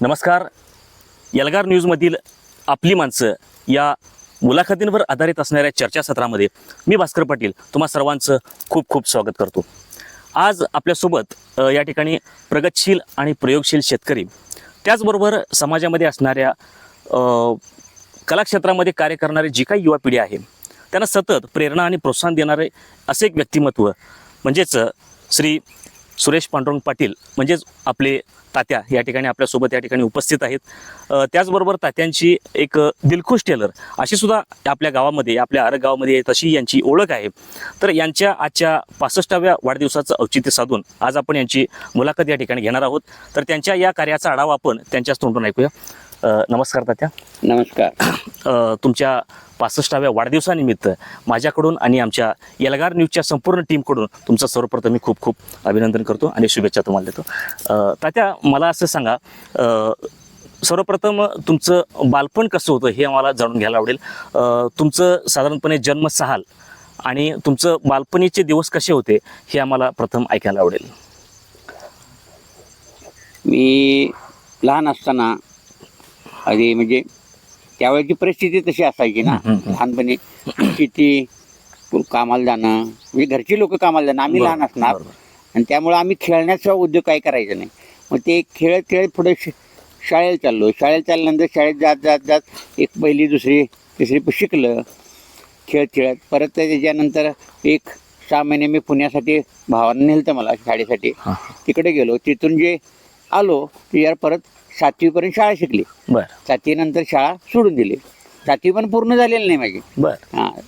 नमस्कार. एल्गार न्यूजमधील आपली माणसं या मुलाखतींवर आधारित असणाऱ्या चर्चासत्रामध्ये मी भास्कर पाटील तुम्हा सर्वांचं खूप खूप स्वागत करतो. आज आपल्यासोबत या ठिकाणी प्रगतशील आणि प्रयोगशील शेतकरी, त्याचबरोबर समाजामध्ये असणाऱ्या कलाक्षेत्रामध्ये कार्य करणारी जी काही युवा पिढी आहे त्यांना सतत प्रेरणा आणि प्रोत्साहन देणारे असे एक व्यक्तिमत्व म्हणजेच श्री सुरेश पांडुरंग पाटील म्हणजेच आपले तात्या या ठिकाणी आपल्यासोबत या ठिकाणी उपस्थित आहेत. त्याचबरोबर तात्यांची एक दिलखुश टेलर अशी सुद्धा आपल्या गावामध्ये, आपल्या आरग गावामध्ये तशी यांची ओळख आहे. तर यांच्या आजच्या 65व्या वाढदिवसाचं औचित्य साधून आज आपण यांची मुलाखत या ठिकाणी घेणार आहोत. तर त्यांच्या या कार्याचा आढावा आपण त्यांच्याच तोंडून ऐकूया. नमस्कार तात्या. नमस्कार. तुमच्या 65व्या वाढदिवसानिमित्त माझ्याकडून आणि आमच्या एल्गार न्यूजच्या संपूर्ण टीमकडून तुमचं सर्वप्रथम मी खूप खूप अभिनंदन करतो आणि शुभेच्छा तुम्हाला देतो. तात्या, मला असं सांगा, सर्वप्रथम तुमचं बालपण कसं होतं हे आम्हाला जाणून घ्यायला आवडेल. तुमचं साधारणपणे जन्मसाल आणि तुमचं बालपणीचे दिवस कसे होते हे आम्हाला प्रथम ऐकायला आवडेल. मी लहान असताना आधी म्हणजे त्यावेळेची परिस्थिती तशी असायची ना. लहानपणी शेती, कामाला जाणं, म्हणजे घरची लोक कामाला जाणं, आम्ही लहान असणार आणि त्यामुळे आम्ही खेळण्याचा उद्योग काही करायचा नाही. मग ते खेळत खेळत पुढे शाळेला चाललो. शाळेला चालल्यानंतर शाळेत जात जात जात एक पहिली दुसरी तिसरी शिकलं खेळत खेळत. परत त्याच्यानंतर एक 6 महिने मी पुण्यासाठी भावानं नेलं तर मला शाळेसाठी. तिकडे गेलो. तिथून जे आलो त्याच्यावर परत 7वीपर्यंत शाळा शिकली. बरं. 7वी नंतर शाळा सोडून दिली. 7वी पण पूर्ण झालेली नाही माझी. बरं.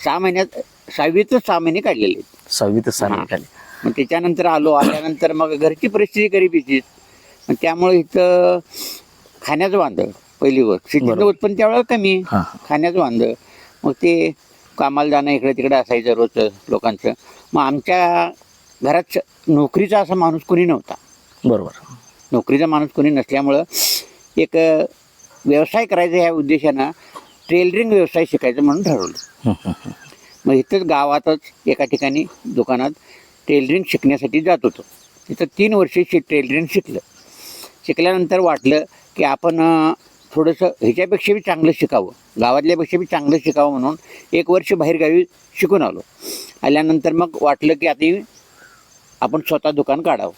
6 महिन्यात 6वीतच 6 महिने काढलेले. 6वीत 6 महिने काढले. मग त्याच्यानंतर आल्यानंतर मग घरची परिस्थिती गरिबीचीच. मग त्यामुळे इथं खाण्याचं वांदं पहिली गोष्ट. शेतीचं उत्पन्न त्यावेळेला कमी, खाण्याचं वांदं. मग ते कामाला जाणं इकडे तिकडे असायचं रोजचं लोकांचं. मग आमच्या घरात नोकरीचा असा माणूस कोणी नव्हता. बरोबर. नोकरीचा माणूस कोणी नसल्यामुळं एक व्यवसाय करायचा ह्या उद्देशानं टेलरिंग व्यवसाय शिकायचं म्हणून ठरवलं. मग इथंच गावातच एका ठिकाणी दुकानात टेलरिंग शिकण्यासाठी जात होतो. तिथं 3 वर्षे टेलरिंग शिकलं. शिकल्यानंतर वाटलं की आपण थोडंसं ह्याच्यापेक्षा बी चांगलं शिकावं, गावातल्यापेक्षा बी चांगलं शिकावं म्हणून 1 वर्ष बाहेरगावी शिकून आलो. आल्यानंतर मग वाटलं की आता आपण स्वतः दुकान काढावं.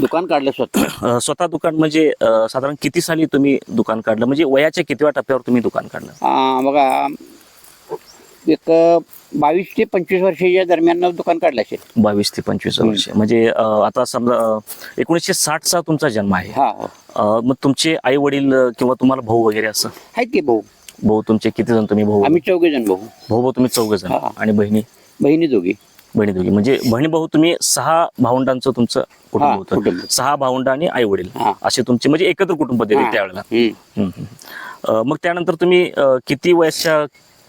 दुकान काढलं स्वतः. स्वतः दुकान म्हणजे साधारण किती साली तुम्ही दुकान काढलं, म्हणजे वयाच्या कितव्या टप्प्यावर तुम्ही दुकान काढलं? बघा, एक 22 ते 25 वर्षाच्या दरम्यान दुकान काढलं असेल. 22 ते 25 वर्ष. म्हणजे आता समजा 1960चा तुमचा जन्म आहे. मग तुमचे आई वडील किंवा तुम्हाला भाऊ वगैरे असं आहेत की? भाऊ तुमचे किती जण? तुम्ही भाऊ? आम्ही 4 जण. भाऊ तुम्ही 4 जण. आणि बहिणी दोघी. म्हणजे बहिणी भाऊ तुम्ही 6 भावंडांचं तुमचं कुटुंब होतं. 6 भावंड आणि आई वडील असे तुमचे म्हणजे एकत्र कुटुंब होते त्यावेळेला. मग त्यानंतर तुम्ही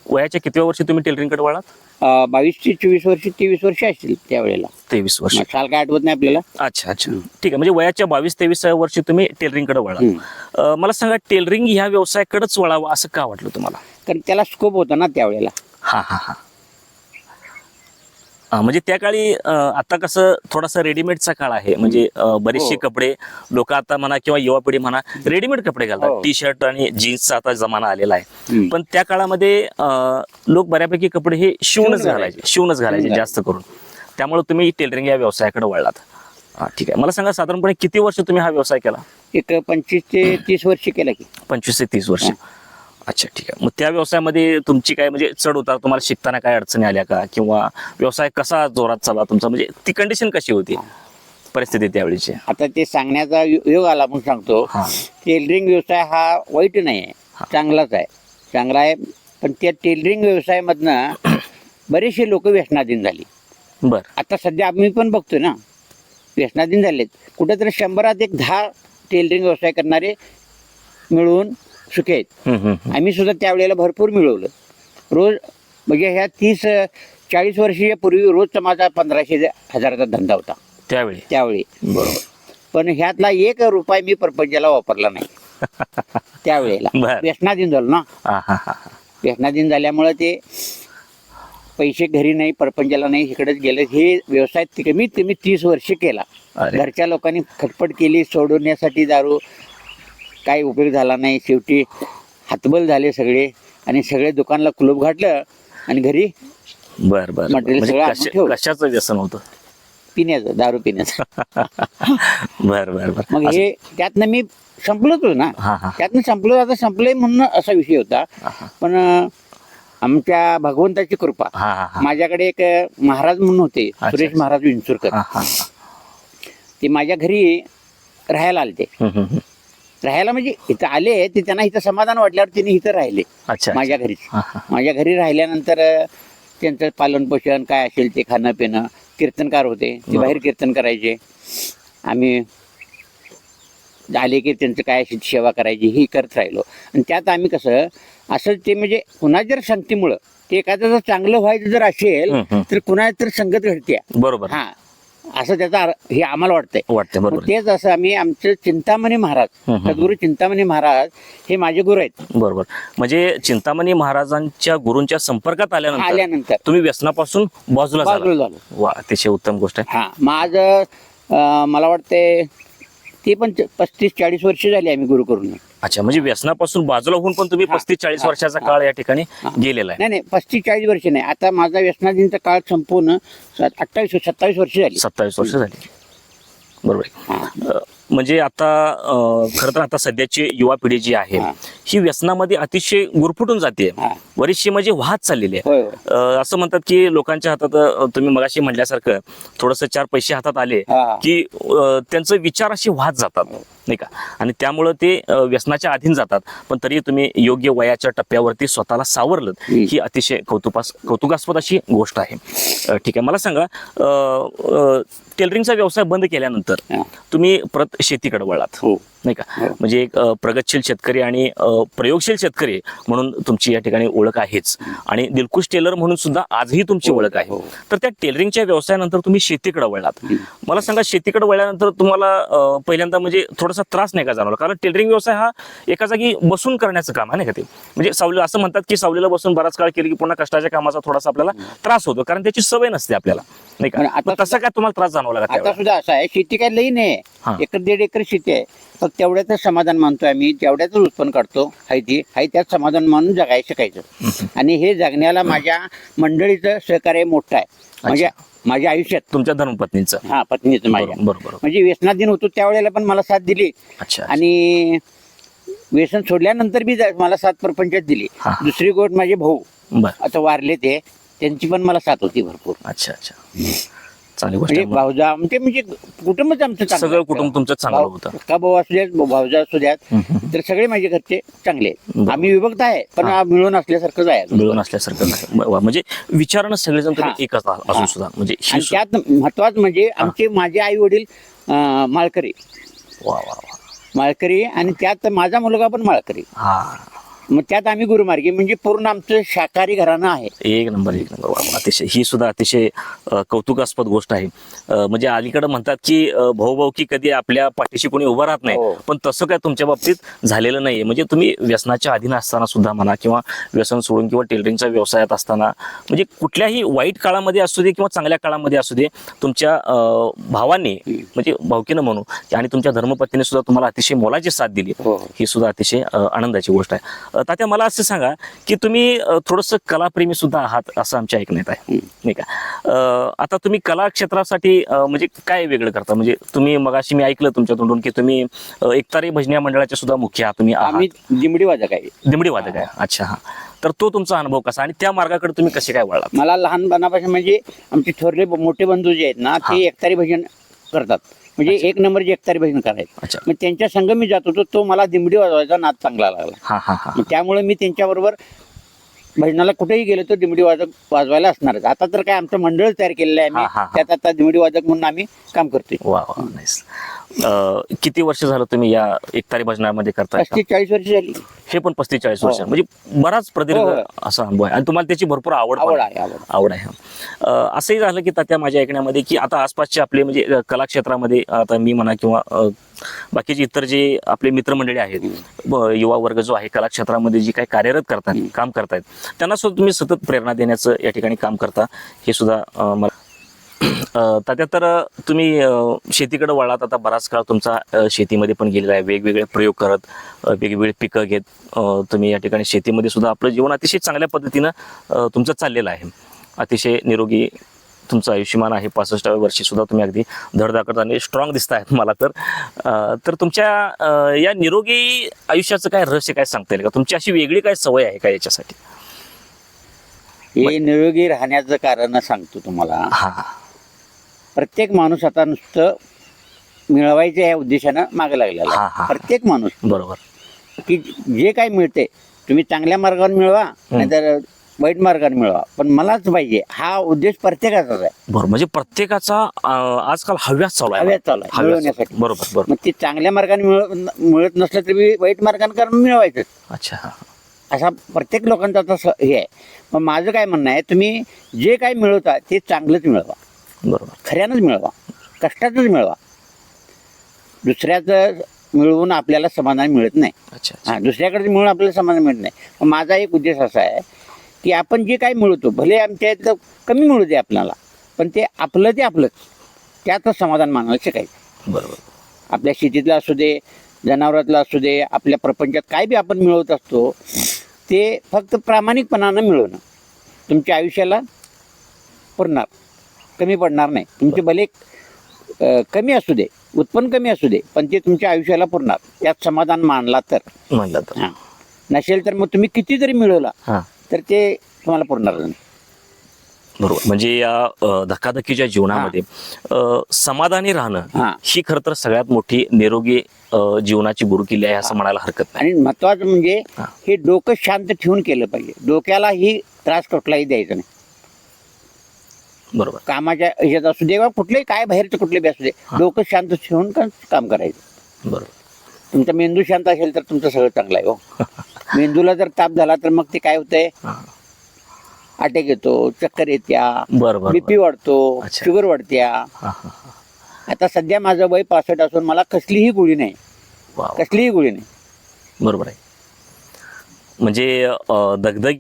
वयाच्या कितव्या वर्षी तुम्ही टेलरिंगकडे वळालात? 22 ते 24 वर्ष, 23 वर्ष असतील त्यावेळेला. 23 वर्ष. साल काय आठवत नाही आपल्याला. अच्छा. ठीक आहे. म्हणजे वयाच्या 22-23 वर्षी तुम्ही टेलरिंगकडे वळालात. मला सांगा, टेलरिंग ह्या व्यवसायाकडेच वळावं असं का वाटलं तुम्हाला? कारण त्याला स्कोप होता ना त्यावेळेला. म्हणजे त्या काळी आता कसं थोडासा रेडीमेडचा काळ आहे. म्हणजे बरेचसे कपडे लोक आता म्हणा किंवा युवा पिढी म्हणा रेडीमेड कपडे घालतात. टी शर्ट आणि जीन्सचा आता जमाना आलेला आहे. पण त्या काळामध्ये लोक बऱ्यापैकी कपडे हे शिवूनच घालायचे जास्त करून. त्यामुळे तुम्ही टेलरिंग या व्यवसायाकडे वळलात. ठीक आहे. मला सांगा, साधारणपणे किती वर्ष तुम्ही हा व्यवसाय केला? एक 25 ते 30 वर्ष केला की. 25 ते 30 वर्ष. अच्छा, ठीक आहे. मग त्या व्यवसायामध्ये तुमची काय म्हणजे चढ उतार, तुम्हाला शिकताना काय अडचणी आल्या का, किंवा व्यवसाय कसा जोरात चालला तुमचा, म्हणजे ती कंडिशन कशी होती, परिस्थिती त्यावेळीची? आता ते सांगण्याचा योग आला म्हणून सांगतो. टेलरिंग व्यवसाय हा वाईट नाही आहे, चांगलाच आहे, चांगला आहे. पण त्या टेलरिंग व्यवसायामधनं बरेचसे लोक व्यसनाधीन झाली. बरं. आता सध्या आम्ही पण बघतोय ना, व्यसनाधीन झालेत. कुठेतरी 100त एक 10 टेलरिंग व्यवसाय करणारे मिळून सुखे आहेत. आम्ही सुद्धा त्यावेळेला भरपूर मिळवलं. रोज म्हणजे ह्या 30-40 वर्षीय पूर्वी रोजचा माझा 1500-1000चा धंदा होता त्यावेळी. बरोबर. पण ह्यातला 1 रुपया मी परपंचाला वापरला नाही त्यावेळेला. व्यसनाधीन झालो ना. व्यसनाधीन झाल्यामुळे ते पैसे घरी नाही, परपंचाला नाही, इकडेच गेले. हे व्यवसाय कमीत कमी 30 वर्ष केला. घरच्या लोकांनी खटपट केली सोडवण्यासाठी दारू. काही उपयोग झाला नाही. शेवटी हातबल झाले सगळे आणि सगळे दुकानला कुलूप घातलं आणि घरी बर बर Material म्हणजे सगळं आणून ठेवलं. कशाचं व्यसन होतं? पिण्याचं, दारू पिण्याचं. बर बर बर मग हे त्यातनं मी संपलोच ना. हा हा त्यातनं संपलो, आता संपलंय म्हणून असा विषय होता. पण आमच्या भगवंताची कृपा, हा हा हा माझ्याकडे एक महाराज म्हणून होते, सुरेश महाराज विंचुरकर. हा हा ते माझ्या घरी राहायला आले. ते राहायला म्हणजे इथं आले, ते त्यांना इथं समाधान वाटल्यावर त्यांनी इथं राहिले अच्छा माझ्या घरी. हा हा माझ्या घरी राहिल्यानंतर त्यांचं पालन पोषण काय असेल ते, खाणं पिणं. कीर्तनकार होते, ते बाहेर कीर्तन करायचे. आम्ही आले की त्यांचं काय असेल सेवा करायची ही करत राहिलो. आणि त्यात आम्ही कसं असं ते म्हणजे कुणाच्या जर संगतीमुळं ते एखादं जर चांगलं व्हायचं जर असेल तर कुणाच्या तर संगत घडते. बरोबर हा, असं त्याचा हे आम्हाला वाटतंय. वाटते मग बरोबर तेच असं आम्ही आमचे चिंतामणी महाराज, सद्गुरू चिंतामणी महाराज हे माझे गुरु आहेत. बरोबर. म्हणजे चिंतामणी महाराजांच्या गुरूंच्या संपर्कात आल्यानंतर आल्यानंतर तुम्ही व्यसनापासून बाजूला बाजूला झाला. झालो. वा, अतिशय उत्तम गोष्ट आहे. हा, मग आज मला वाटते ते पण 35-40 वर्ष झाली आम्ही गुरु करून. अच्छा, म्हणजे व्यसनापासून बाजूला होऊन पण तुम्ही 35-40 वर्षाचा काळ या ठिकाणी गेलेला आहे. नाही 35-40 वर्ष नाही, आता माझा व्यसनाधीनचा काळ संपूर्ण 28-27 वर्ष झाली. 27 वर्ष झाली. बरोबर आहे. हा. म्हणजे आता खरं तर आता सध्याची युवा पिढी जी आहे ही व्यसनामध्ये अतिशय गुरफटून जाते, हा. बरीचशी म्हणजे वाहत चाललेली आहे. होय होय. असं म्हणतात की लोकांच्या हातात तुम्ही मगाशी म्हटल्यासारखं थोडंसं 4 पैसे हातात आले हा. की त्यांचे विचार असे वाहत जातात, नाही का? आणि त्यामुळं ते व्यसनाच्या अधीन जातात. पण तरी तुम्ही योग्य वयाच्या टप्प्यावरती स्वतःला सावरलं ही अतिशय कौतुकास्पद अशी गोष्ट आहे. ठीक आहे, मला सांगा, टेलरिंगचा व्यवसाय बंद केल्यानंतर हा. तुम्ही परत शेतीकडे वळलात, हो. नाही का? म्हणजे एक प्रगतशील शेतकरी आणि प्रयोगशील शेतकरी म्हणून तुमची या ठिकाणी ओळख आहेच, आणि दिलखुश टेलर म्हणून सुद्धा आजही तुमची ओळख आहे. तर त्या टेलरिंगच्या व्यवसायानंतर तुम्ही शेतीकडे वळलात. मला सांगा, शेतीकडे वळल्यानंतर तुम्हाला पहिल्यांदा म्हणजे थोडासा त्रास नाही का जाणवला? कारण टेलरिंग व्यवसाय हा एका जागी बसून करण्याचं काम आहे, नाही का? ते म्हणजे सावली असं म्हणतात की सावलीला बसून बराच काळ केली की पुन्हा कष्टाच्या कामाचा थोडासा आपल्याला त्रास होतो, कारण त्याची सवय नसते आपल्याला, नाही पण का? आता मग तसा काय तुम्हाला त्रास जाणवला का आता त्यावेळेला? सुद्धा असं आहे, शेती काय लई नाही, हा. 1-1.5 एकर शेती आहे. फक्त तेवढ्याच समाधान मानतोय आम्ही, तेवढ्याच उत्पन्न काढतो. हाय त्यात समाधान मानून जगायचं शिकायचं. आणि हे जगण्याला माझ्या मंडळीचं सहकार्य मोठं आहे. म्हणजे माझ्या आयुष्यात तुमच्या धर्मपत्नीचं? हा, पत्नीचं माझ्या. बरोबर. म्हणजे व्यसनाधीन होतो त्यावेळेला पण मला साथ दिली. अच्छा. आणि व्यसन सोडल्यानंतर बी मला साथ प्रपंचात दिली. हा. दुसरी गोष्ट माझे भाऊ बर. आता वारले, ते त्यांची पण मला साथ होती भरपूर. अच्छा अच्छा, चांगली गोष्ट म्हणजे आहे. भाऊजा आमचे म्हणजे कुटुंबच आमचं चांगलं सगळं आहे. कुटुंब तुमचं चांगलं होतं. का भाऊ असू द्यात, भाऊजा असू द्यात, तर सगळे माझे घरचे चांगले आहेत. बरं. आम्ही विभक्त आहे पण मिळून असल्यासारखंच आहे अजून. मिळून असल्यासारखं नाही. वा, म्हणजे विचारणं सगळेजण तुम्ही हा. एकच असून सुद्धा म्हणजे ही आणि त्यात महत्वाचं म्हणजे आमचे माझे आई वडील माळकरी वा वा वा. माळकरी, आणि त्यात माझा मुलगा पण माळकरी. हा, मग त्यात आम्ही गुरुमार्गी, म्हणजे पूर्ण आमचं शाकाहारी घराणं आहे. एक नंबर वा वा. अतिशय ही सुद्धा अतिशय कौतुकास्पद गोष्ट आहे. म्हणजे अलीकडे म्हणतात की भाऊ की कधी आपल्या पाठीशी कोणी उभं राहत नाही, हो. पण तसं काय तुमच्या बाबतीत झालेलं नाहीये. म्हणजे तुम्ही व्यसनाच्या अधीन असताना सुद्धा म्हणा, किंवा व्यसन सोडून किंवा टेलरिंगच्या व्यवसायात असताना, म्हणजे कुठल्याही वाईट काळामध्ये असू दे किंवा चांगल्या काळामध्ये असू दे, तुमच्या भावांनी म्हणजे भावकीनं म्हणू, आणि तुमच्या धर्मपत्नीने सुद्धा तुम्हाला अतिशय मोलाची साथ दिली. हो. ही सुद्धा अतिशय आनंदाची गोष्ट आहे. तात्या, मला असं सांगा की तुम्ही थोडंसं कलाप्रेमी सुद्धा आहात असं आमच्या ऐकण्यात आहे, नाही का? आता तुम्ही कला क्षेत्रासाठी म्हणजे काय वेगळं करता? म्हणजे तुम्ही मगाशी मी ऐकलं तुमच्या तोंडून की तुम्ही एकतारी भजनिया मंडळाचे सुद्धा मुख्य आहात तुम्ही. आम्ही दिमडी वादक आहे. दिमडी वादक आहे. अच्छा, हा. तर तो तुमचा अनुभव कसा, आणि त्या मार्गाकडे तुम्ही कसे काय वळलात? मला लहानपणापासून म्हणजे आमचे थोरले मोठे बंधू जे आहेत ना, ते एकतारी भजन करतात. म्हणजे 1 नंबरचे एकतारी भजन करायचे. अच्छा. मग त्यांच्या संग मी जात होतो, तो मला दिमडी वाजवायचा नाद चांगला लागला. हा हा हा. मग त्यामुळे मी त्यांच्याबरोबर भजनाला कुठेही गेलो तर दिमडी वादक वाजवायला असणारच. आता तर काय आमचं मंडळ तयार केलेलं आहे हा, हा, आम्ही, त्यात आता दिमडी वादक म्हणून आम्ही काम करतोय. वा वा, नाईस. किती वर्ष झालं तुम्ही या एकतारी भजनामध्ये करताय? 35-40 वर्ष झाली. हे पण 35-40 वर्ष, हो. म्हणजे बराच प्रदीर्घ हो. असा अनुभव आहे, आणि तुम्हाला त्याची भरपूर आवड आहे. आवड आहे. असंही झालं की तात्या माझ्या ऐकण्यामध्ये की आता आसपासचे आपले म्हणजे कलाक्षेत्रामध्ये आता मी म्हणा किंवा बाकीचे इतर जे आपले मित्रमंडळी आहेत, युवा वर्ग जो आहे कलाक्षेत्रामध्ये जी काही कार्यरत करतात, काम करतायत, त्यांना सुद्धा तुम्ही सतत प्रेरणा देण्याचं या ठिकाणी काम करता, हे सुद्धा मला तात्या तर तुम्ही शेतीकडे वळलात. आता बराच काळ तुमचा शेतीमध्ये पण गेलेला आहे. वेगवेगळे प्रयोग करत वेगवेगळी पिकं घेत तुम्ही या ठिकाणी शेतीमध्ये सुद्धा आपलं जीवन अतिशय चांगल्या पद्धतीनं तुमचं चाललेलं आहे. अतिशय निरोगी तुमचं आयुष्यमान आहे. 65व्या वर्षी सुद्धा तुम्ही अगदी धडधाकट आणि स्ट्रॉंग दिसत आहेत मला तर तुमच्या या निरोगी आयुष्याचं काय रहस्य काय सांगता येईल का? तुमची अशी वेगळी काय सवय आहे का याच्यासाठी? हे निरोगी राहण्याचं कारण सांगतो तुम्हाला. हां प्रत्येक माणूस आता नुसतं मिळवायचं या उद्देशानं मागे लागलेला हा, आहे. हा. प्रत्येक माणूस बरोबर. की जे काही मिळते तुम्ही चांगल्या मार्गावर मिळवा नाहीतर वाईट मार्गाने मिळवा, पण मलाच पाहिजे हा उद्देश प्रत्येकाचाच आहे. बरोबर. म्हणजे प्रत्येकाचा आजकाल हव्यास चालू आहे. हव्यास चालू आहे हव्यास. मिळवण्यासाठी. बरोबर बरोबर. मग ते चांगल्या मार्गाने मिळत नसलं तरी वाईट मार्गाने कारण मिळवायचं अच्छा. हां असा प्रत्येक लोकांचा तसं हे आहे. मग माझं काय म्हणणं आहे, तुम्ही जे काही मिळवता ते चांगलंच मिळवा, बरोबर. खऱ्यानंच मिळवा, कष्टातच मिळवा. दुसऱ्याचं मिळवून आपल्याला समाधान मिळत नाही. अच्छा अच्छा. हां, दुसऱ्याकडे मिळून आपल्याला समाधान मिळत नाही. मग माझा एक उद्देश असा आहे की आपण जे काही मिळवतो भले आमच्या इथलं कमी मिळू दे आपल्याला, पण ते आपलंच त्यातच समाधान मानायला शिकायचं. बरोबर. आपल्या शेतीतलं असू दे, जनावरातलं असू दे, आपल्या प्रपंचात काय बी आपण मिळवत असतो ते फक्त प्रामाणिकपणानं मिळवणं तुमच्या आयुष्याला पुरणार, कमी पडणार नाही. तुमचे भले कमी असू दे, उत्पन्न कमी असू दे, पण ते तुमच्या आयुष्याला पुरणार. त्यात समाधान मानला तर. म्हणलं तर. हां, नसेल तर मग तुम्ही किती जरी मिळवला हां तर ते तुम्हाला पुरणार नाही. बरोबर. म्हणजे या धकाधकीच्या जीवनामध्ये समाधानी राहणं हां, ही खरं तर सगळ्यात मोठी निरोगी जीवनाची गुरुकिल्ली आहे असं म्हणायला हरकत नाही. आणि महत्वाचं म्हणजे हां. हे डोकं शांत ठेवून केलं पाहिजे. डोक्यालाही त्रास कुठलाही द्यायचा नाही. बरोबर. कामाच्या ह्याच्यात असू दे किंवा कुठलेही काय बाहेरचं कुठले बी असू दे, डोकं शांत ठेवून काम करायचं. बरोबर. तुमचा मेंदू शांत असेल तर तुमचं सगळं चांगलं आहे. हो, मेंदूला जर ताप झाला तर मग ते काय होतंय, हां. अटॅक येतो, चक्कर येत्या, बरोबर. बीपी वाढतो, अच्छा. शुगर वाढत्या. हां हां. आता सध्या माझं वय 65 असून मला कसलीही गोळी नाही, वाव. कसलीही गोळी नाही. बरोबर आहे. म्हणजे दगदग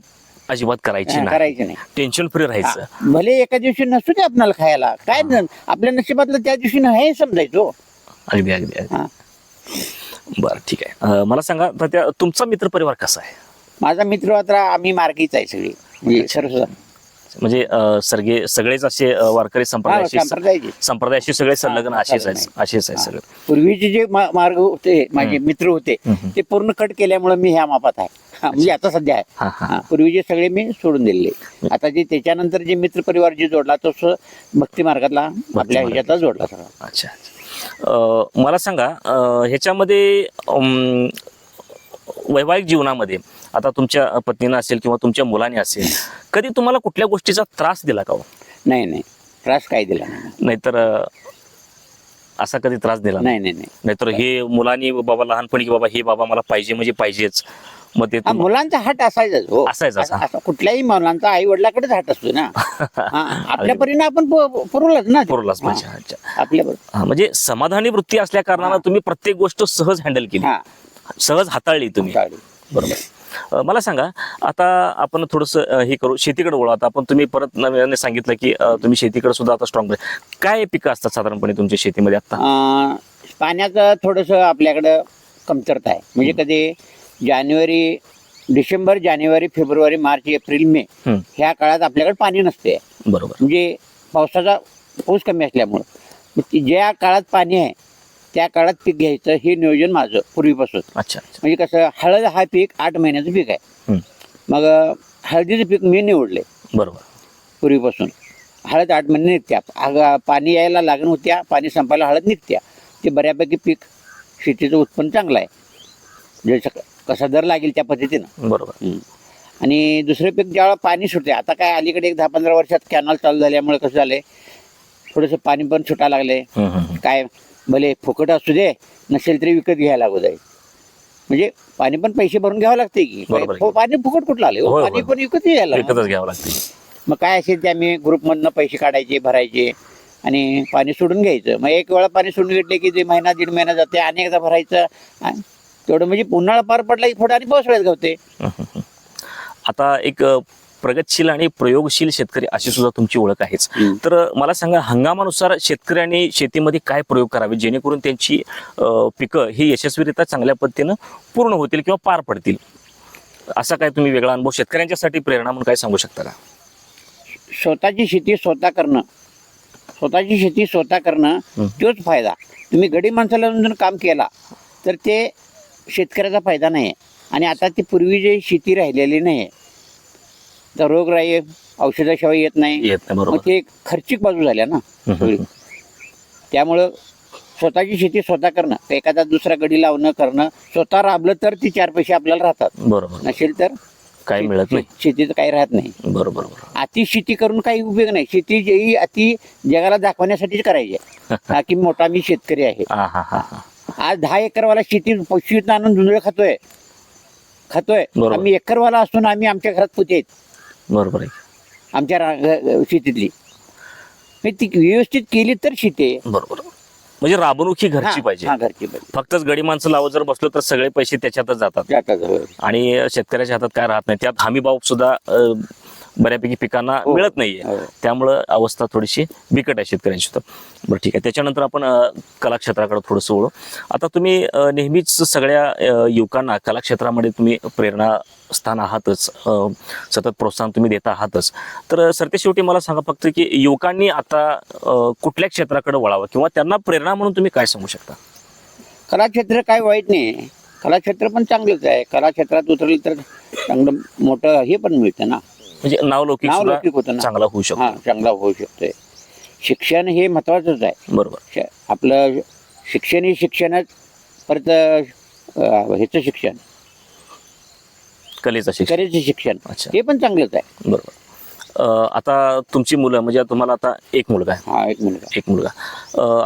अजिबात करायची नाही. करायची नाही. टेन्शन फ्री राहायचं. हां, भले एका दिवशी नसू दे आपल्याला खायला, काय आपल्या नशिबातलं त्या दिवशी नाही समजायचो. अगदी अगदी अगदी. हां, बरं ठीक आहे. मला सांगा तात्या, तुमचा मित्रपरिवार कसा आहे? माझा मित्र आता आम्ही मार्गीच आहे सगळी, म्हणजे सर्व म्हणजे सगळेच असे वारकरी संप्रदायाचे. संप्रदायाशी सगळे संलग्न हां, असेच नाही. आहेत, असेच आहे सगळे. पूर्वीचे जे मार्ग होते, माझे मित्र होते, ते पूर्ण कट केल्यामुळे मी ह्या मापात आहे. हां, म्हणजे आता सध्या आहे. हां हां. हां, पूर्वीचे सगळे मी सोडून दिलेले. आता जे त्याच्यानंतर जे मित्र परिवार जे जोडला तो भक्ती मार्गातला आपल्या ह्याच्यातला जोडला सगळा. अच्छा अच्छा. मला सांगा ह्याच्यामध्ये वैवाहिक जीवनामध्ये आता तुमच्या पत्नीनं असेल किंवा तुमच्या मुलाने असेल, कधी तुम्हाला कुठल्या गोष्टीचा त्रास दिला का हो? नाही, त्रास काही दिला नाही. नाहीतर असा कधी त्रास दिला नाही नाही नाही. नाहीतर हे मुलांनी बाबा लहानपणी की बाबा हे बाबा मला पाहिजे म्हणजे पाहिजेच, मग ते हा, मुलांचा हट असायचाच. हो, असायचाच, हां. असा कुठल्याही मुलांचा आई वडिलाकडेच हट असतो ना. हां, आपल्या परीने आपण पुरवलाच ना. पुरलाच पाहिजे. अच्छा. आपल्या हां, म्हणजे समाधानी वृत्ती असल्या कारणानं तुम्ही प्रत्येक गोष्ट सहज हँडल केली, हां, सहज हाताळली तुम्ही. बरोबर. मला सांगा, आता आपण थोडंसं हे करू, शेतीकडे वळू. आता आपण तुम्ही परत नव्याने सांगितलं की तुम्ही शेतीकडे सुद्धा आता स्ट्रॉंग. काय पिकं असतात साधारणपणे तुमच्या शेतीमध्ये आता? पाण्याचं थोडंसं आपल्याकडं कमतरता आहे. म्हणजे कधी डिसेंबर, जानेवारी, फेब्रुवारी, मार्च, एप्रिल, मे ह्या काळात आपल्याकडे पाणी नसते. बरोबर. म्हणजे पाऊस कमी असल्यामुळं ज्या काळात पाणी आहे त्या काळात पीक घ्यायचं हे नियोजन माझं पूर्वीपासून. अच्छा. म्हणजे कसं, हळद हा पीक 8 महिन्याचं पीक आहे. मग हळदीचं पीक मी निवडले बरोबर. पूर्वीपासून. हळद 8 महिने निघत्या, पाणी यायला लागण होत्या, पाणी संपायला हळद निघत्या. ते बऱ्यापैकी पीक शेतीचं उत्पन्न चांगलं आहे, जसं कसा दर लागेल त्या पद्धतीनं. बरोबर. आणि दुसरं पीक ज्यावेळेला पाणी सुटते, आता काय अलीकडे एक 10-15 वर्षात कॅनॉल चालू झाल्यामुळे कसं झालंय, थोडंसं पाणी पण सुटायला लागले. काय भले फुकट असू दे, नसेल तरी विकत घ्यायला लागू जाईल. म्हणजे पाणी पण पैसे भरून घ्यावं लागते की, पाणी फुकट कुठलं आले, पाणी पण विकत घ्यावं लागते. मग काय असेल ते आम्ही ग्रुपमधनं पैसे काढायचे, भरायचे आणि पाणी सोडून घ्यायचं. मग एक वेळा पाणी सोडून घेतले की ते महिना 1.5 महिना जाते, आणि एकदा भरायचं. तेवढं म्हणजे उन्हाळा पार पडला की थोडं आणि पावसाळ्यात गावते. आता एक प्रगतशील आणि प्रयोगशील शेतकरी अशी सुद्धा तुमची ओळख आहेच. तर मला सांगा, हंगामानुसार शेतकऱ्यांनी शेतीमध्ये काय प्रयोग करावे जेणेकरून त्यांची पिकं ही यशस्वीरित्या चांगल्या पद्धतीनं पूर्ण होतील किंवा पार पडतील, असा काय तुम्ही वेगळा अनुभव शेतकऱ्यांच्यासाठी प्रेरणा म्हणून काय सांगू शकता का? स्वतःची शेती स्वतः करणं, स्वतःची शेती स्वतः करणं तोच फायदा. तुम्ही गडी माणसाला जर काम केला तर ते शेतकऱ्याचा फायदा नाही आहे. आणि आता ती पूर्वी जी शेती राहिलेली नाही आहे, तर रोगराई औषधाशिवाय येत नाही, मग बरोबर. ते खर्चिक बाजू झाल्या ना सगळी. त्यामुळं स्वतःची शेती स्वतः करणं, एखादा दुसरा गडी लावणं करणं, स्वतः राबलं तर ती 4 पैसे आपल्याला राहतात, बरोबर. नसेल तर काही मिळत नाही. शेतीचं काही राहत नाही. बरोबर. अति शेती करून काही उपयोग नाही. शेती जी अति जगाला दाखवण्यासाठीच करायची आहे, हा की मोठा मी शेतकरी आहे. हा हा हा हा. आज 10 एकरवाला शेती पशुत आणून जुंजळे खातोय. बरोबर. आम्ही एकरवाला असून आम्ही आमच्या घरात पुते आहेत बरोबर आहे. आमच्या शेतीतली. ती व्यवस्थित केली तर शेती आहे. बरोबर. म्हणजे राबवणूक ही घरची पाहिजे. हा, घरची पाहिजे. फक्तच गडी माणसं लावत जर बसलो तर सगळे पैसे त्याच्यातच जातात आणि शेतकऱ्याच्या हातात काय राहत नाही. त्यात हमी भाव सुद्धा बऱ्यापैकी पिकांना मिळत नाहीये. त्यामुळं अवस्था थोडीशी बिकट आहे शेतकऱ्यांची सुद्धा. बरं, ठीक आहे. त्याच्यानंतर आपण कलाक्षेत्राकडे थोडंसं वळू. आता तुम्ही नेहमीच सगळ्या युवकांना कलाक्षेत्रामध्ये तुम्ही प्रेरणास्थान आहातच, सतत प्रोत्साहन तुम्ही देता आहातच. तर सरतेशेवटी मला सांगा फक्त की युवकांनी आता कुठल्या क्षेत्राकडे वळावं किंवा त्यांना प्रेरणा म्हणून तुम्ही काय सांगू शकता? कलाक्षेत्र काय वाईट नाही, कलाक्षेत्र पण चांगलंच आहे. कलाक्षेत्रात उतरलं तर चांगलं मोठं हे पण मिळतं ना, म्हणजे नावलौकिक होतं ना, चांगला होऊ शकतो. चांगला होऊ शकतोय. शिक्षण हे महत्वाचंच आहे. बरोबर. आपलं शिक्षण हे शिक्षणच, परत ह्याचं शिक्षण, कलेचं शिक्षण अच्छा. हे पण चांगलंच आहे. बरोबर. आता तुमची मुलं, म्हणजे तुम्हाला आता एक मुलगा आहे. हा, एक मुलगा.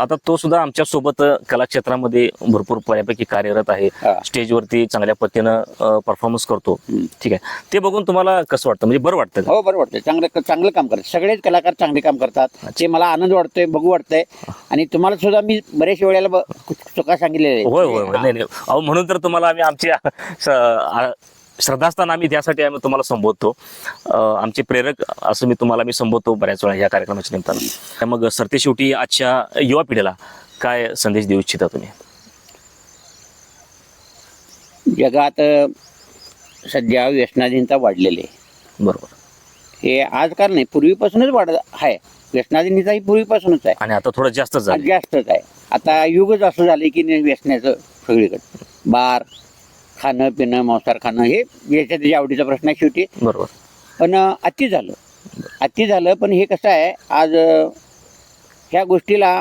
आता तो सुद्धा आमच्या सोबत कलाक्षेत्रामध्ये भरपूर बऱ्यापैकी कार्यरत आहे. स्टेजवरती चांगल्या पद्धतीनं परफॉर्मन्स करतो. ठीक आहे. ते बघून तुम्हाला कसं वाटतं, म्हणजे बरं वाटतं? हो, बरं वाटतं. चांगलं काम करतात. सगळेच कलाकार चांगले काम करतात. ते मला आनंद वाटतोय, बघू वाटतंय. आणि तुम्हाला सुद्धा मी बऱ्याच वेळेला चुका सांगितलेल्या आहेत. होय. नाही अहो, म्हणून तर तुम्हाला आम्ही आमच्या श्रद्धास्थान आम्ही त्यासाठी आम्ही तुम्हाला संबोधतो. आमचे प्रेरक असं मी संबोधतो बऱ्याच वेळा या कार्यक्रमाच्या निमित्तानं. मग सरतेशेवटी आजच्या युवा पिढीला काय संदेश देऊ इच्छिता तुम्ही? जगात सध्या व्यसनाधीनता वाढलेली आहे. बरोबर. हे आजकाल नाही, पूर्वीपासूनच वाढत आहे. व्यसनाधीनता ही पूर्वीपासूनच आहे आणि आता थोडं जास्तच आहे. आता युगच असं झालं की व्यसनाचं सगळीकडे. बार, खाणं पिणं, मांसाहार खाणं, हे याच्या त्याच्या आवडीचा प्रश्न आहे शेवटी. बरोबर. पण अति झालं. पण हे कसं आहे, आज ह्या गोष्टीला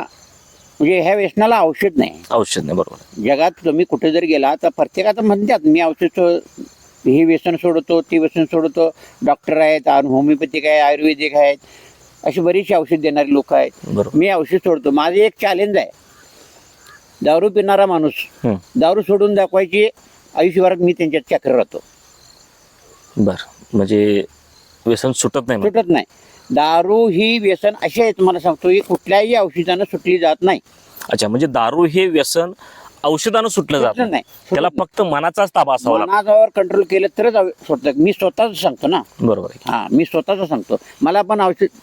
म्हणजे ह्या व्यसनाला औषध नाही. बरोबर. जगात तुम्ही कुठे जर गेला तर प्रत्येकाचं म्हणतात मी हे व्यसन सोडवतो, ते व्यसन सोडवतो. डॉक्टर आहेत, होमिओपॅथिक आहे, आयुर्वेदिक आहेत, अशी बरीचशी औषध देणारे लोक आहेत. मी औषध सोडतो. माझं एक चॅलेंज आहे, दारू पिणारा माणूस दारू सोडून दाखवायची आयुष्यभरात मी त्यांच्यात चक्र राहतो. म्हणजे व्यसन सुटत नाही. दारू ही व्यसन अशी आहे, तुम्हाला सांगतो, ही कुठल्याही औषधानं सुटली जात नाही. अच्छा, म्हणजे दारू हे व्यसन औषधानं सुटलं जात नाही. त्याला फक्त मनाचाच ताबा असावा लागतो. मनावर कंट्रोल केलं तरच सोडतं. मी स्वतःच सांगतो ना. बरोबर. मी स्वतःच सांगतो. मला पण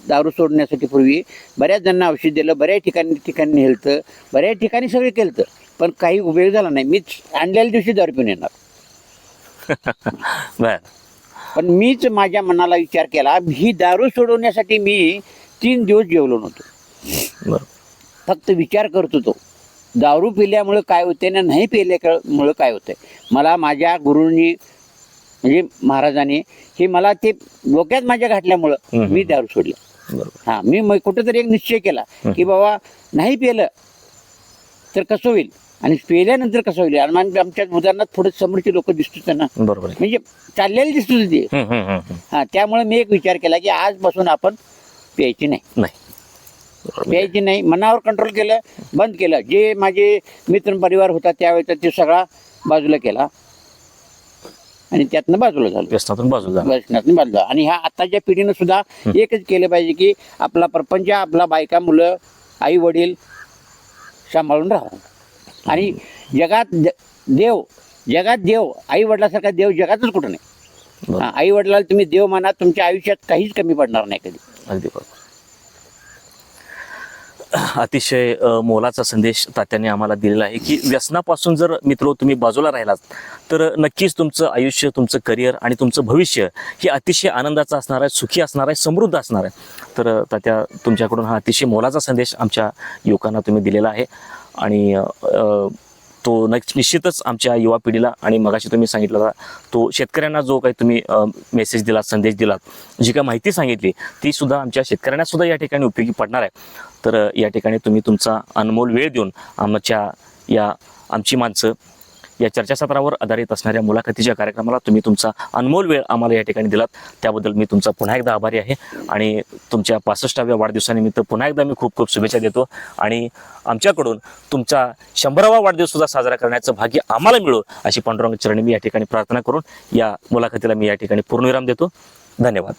दारू सोडण्यासाठी पूर्वी बऱ्याच जणांना औषध दिलं, बऱ्याच ठिकाणी नेलं, बऱ्याच ठिकाणी सगळं केलं, पण काही उपयोग झाला नाही. मीच आणलेल्या दिवशी दारू पिऊन येणार. पण मीच माझ्या मनाला विचार केला, ही दारू सोडवण्यासाठी मी 3 दिवस जेवलो नव्हतो. फक्त विचार करत होतो, दारू पिल्यामुळे काय होते ना नाही पिल्यामुळे काय होतंय. मला माझ्या गुरूंनी, म्हणजे महाराजांनी, हे मला ते डोक्यात माझ्या घातल्यामुळं मी दारू सोडलं. मी कुठेतरी एक निश्चय केला की बाबा नाही पिलं तर कसं होईल आणि पेल्यानंतर कसं होईल. आणि आमच्या उदाहरणात थोडं समोरचे लोक दिसत ना, बरोबर, म्हणजे चाललेले दिसत होते. त्यामुळे मी एक विचार केला की आजपासून आपण प्यायची नाही. मनावर कंट्रोल केलं, बंद केलं. जे माझे मित्र परिवार होता त्यावेळेचा ते सगळा बाजूला केला आणि त्यातनं बाजूला झालं, व्यसनातून बाजूला. आणि ह्या आताच्या पिढीनं सुद्धा एकच केलं पाहिजे की आपला प्रपंच, आपला बायका, मुलं, आई वडील सांभाळून राहा. आणि जगात देव, आई वडिलासारखा देव जगातच कुठं नाही. बरोबर. आई वडिलाला तुम्ही देव माना, तुमच्या आयुष्यात काहीच कमी पडणार नाही कधी. अगदी बरोबर. अतिशय मोलाचा संदेश तात्याने आम्हाला दिलेला आहे की व्यसनापासून जर मित्र तुम्ही बाजूला राहिलात तर नक्कीच तुमचं आयुष्य, तुमचं करिअर आणि तुमचं भविष्य हे अतिशय आनंदाचं असणार आहे, सुखी असणार आहे, समृद्ध असणार आहे. तर तात्या, तुमच्याकडून हा अतिशय मोलाचा संदेश आमच्या युवकांना तुम्ही दिलेला आहे आणि तो निश्चितच आमच्या युवा पिढीला आणि मगाशी तुम्ही सांगितलं तो शेतकऱ्यांना जो काही तुम्ही मेसेज दिलात, संदेश दिलात, जी काही माहिती सांगितली ती सुद्धा आमच्या शेतकऱ्यांना सुद्धा या ठिकाणी उपयोगी पडणार आहे. तर या ठिकाणी तुम्ही तुमचा अनमोल वेळ देऊन आमची माणसं या चर्चासत्रावर आधारित असणाऱ्या मुलाखतीच्या कार्यक्रमाला तुम्ही तुमचा अनमोल वेळ आम्हाला या ठिकाणी दिलात, त्याबद्दल मी तुमचा पुन्हा एकदा आभारी आहे. आणि तुमच्या 65व्या वाढदिवसानिमित्त पुन्हा एकदा मी खूप खूप शुभेच्छा देतो आणि आमच्याकडून तुमचा 100वा वाढदिवस सुद्धा साजरा करण्याचं भाग्य आम्हाला मिळो अशी पांडुरंग चरणी मी या ठिकाणी प्रार्थना करून या मुलाखतीला मी या ठिकाणी पूर्णविराम देतो. धन्यवाद.